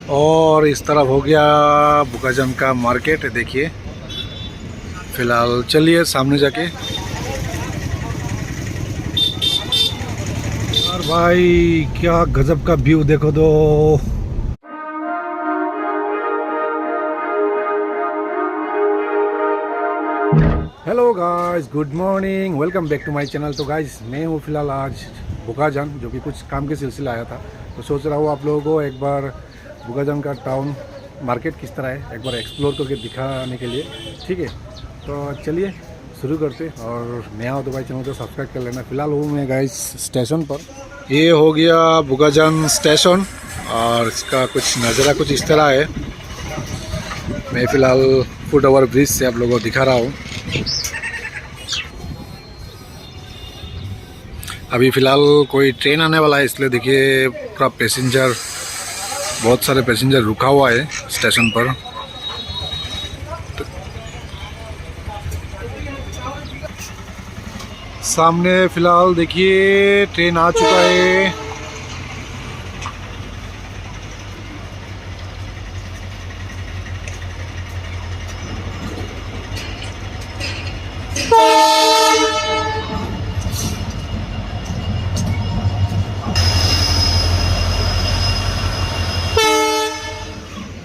और इस तरफ हो गया बुकाजन का मार्केट। देखिए फिलहाल चलिए सामने जाके। और भाई क्या गजब का व्यू देखो तो। Hello guys, good morning, welcome back to my channel. तो गाइस मैं हूँ फिलहाल आज बुकाजन, जो कि कुछ काम के सिलसिले आया था। तो सोच रहा हूँ आप लोगों को एक बार बुकाजन का टाउन मार्केट किस तरह है एक बार एक्सप्लोर करके दिखाने के लिए। ठीक है, तो चलिए शुरू करते। और नया हो तो भाई चैनल को सब्सक्राइब कर लेना। फिलहाल हूँ मैं गाइस स्टेशन पर। ये हो गया बुकाजन स्टेशन और इसका कुछ नज़ारा कुछ इस तरह है। मैं फ़िलहाल फुट ओवर ब्रिज से आप लोगों को दिखा रहा हूँ। अभी फ़िलहाल कोई ट्रेन आने वाला है, इसलिए देखिए पूरा पैसेंजर, बहुत सारे पैसेंजर रुका हुआ है स्टेशन पर। सामने फ़िलहाल देखिए ट्रेन आ चुका है।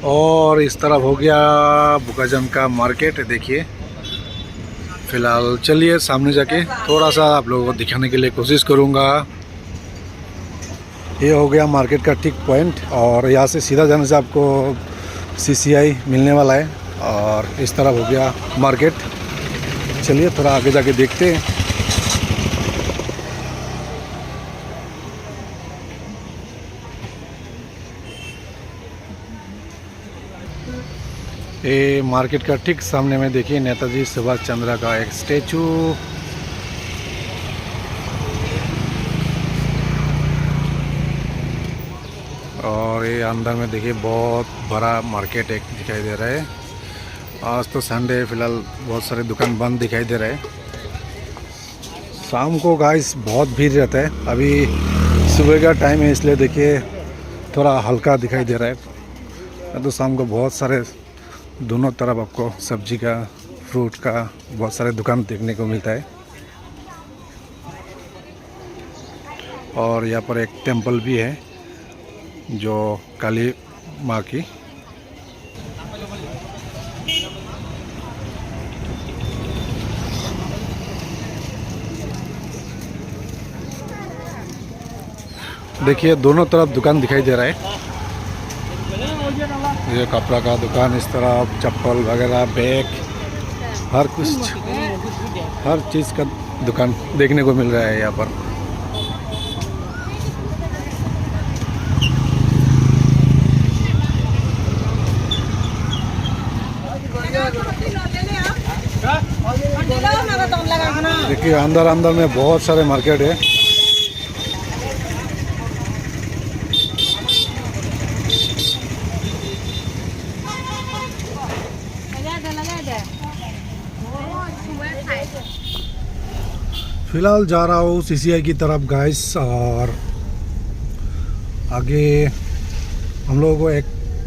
और इस तरफ हो गया बुकाजन का मार्केट। देखिए फिलहाल चलिए सामने जाके थोड़ा सा आप लोगों को दिखाने के लिए कोशिश करूँगा। ये हो गया मार्केट का ठीक पॉइंट और यहाँ से सीधा जाने से आपको सीसीआई मिलने वाला है। और इस तरफ हो गया मार्केट। चलिए थोड़ा आगे जाके देखते हैं। ये मार्केट का ठीक सामने में देखिए नेताजी सुभाष चंद्र का एक स्टैचू। और ये अंदर में देखिए बहुत बड़ा मार्केट एक दिखाई दे रहा है। आज तो संडे है, फिलहाल बहुत सारे दुकान बंद दिखाई दे रहे हैं। शाम को गाइस बहुत भीड़ रहता है। अभी सुबह का टाइम है, इसलिए देखिए थोड़ा हल्का दिखाई दे रहा है। तो शाम को बहुत सारे दोनों तरफ आपको सब्जी का, फ्रूट का बहुत सारे दुकान देखने को मिलता है। और यहाँ पर एक टेंपल भी है जो काली माँ की। देखिए दोनों तरफ दुकान दिखाई दे रहा है। ये कपड़ा का दुकान, इस तरफ चप्पल वगैरह, बैग, हर कुछ, हर चीज़ का दुकान देखने को मिल रहा है यहाँ पर। देखिए अंदर अंदर में बहुत सारे मार्केट है। फिलहाल जा रहा हूँ सीसीआई की तरफ गाइस। और आगे हम लोगों को एक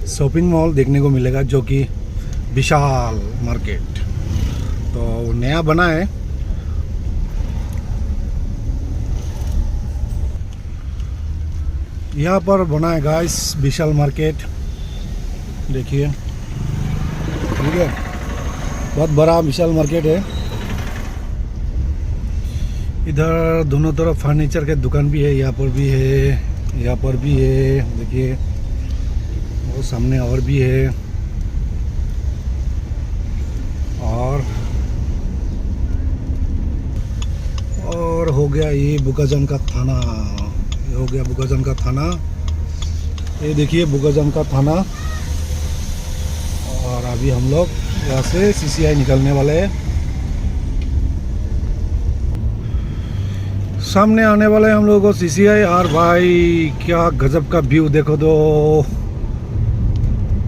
शॉपिंग मॉल देखने को मिलेगा जो कि विशाल मार्केट, तो नया बना है। यहाँ पर बना है गाइस विशाल मार्केट। देखिए ठीक है, बहुत बड़ा विशाल मार्केट है। इधर दोनों तरफ फर्नीचर के दुकान भी है, यहाँ पर भी है, यहाँ पर भी है। देखिए वो सामने और भी है। और हो गया ये बुकाजन का थाना। ये हो गया बुकाजन का थाना। ये देखिए बुकाजन का थाना। और अभी हम लोग यहाँ से सीसीआई निकलने वाले हैं। सामने आने वाले हैं हम लोगों को सीसीआई। और भाई क्या गजब का व्यू देखो तो,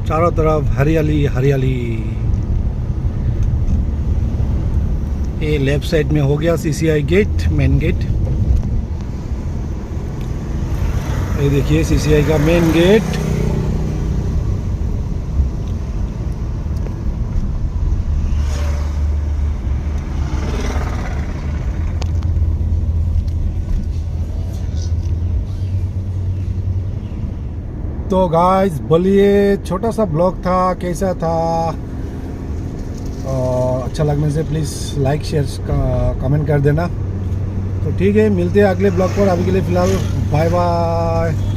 चारों तरफ हरियाली हरियाली। ये लेफ्ट साइड में हो गया सीसीआई गेट, मेन गेट। ये देखिए सीसीआई का मेन गेट। तो गाइस बोलिए, छोटा सा ब्लॉग था, कैसा था? अच्छा लगने से प्लीज़ लाइक शेयर कमेंट कर देना। तो ठीक है, मिलते हैं अगले ब्लॉग पर। अभी के लिए फ़िलहाल बाय बाय।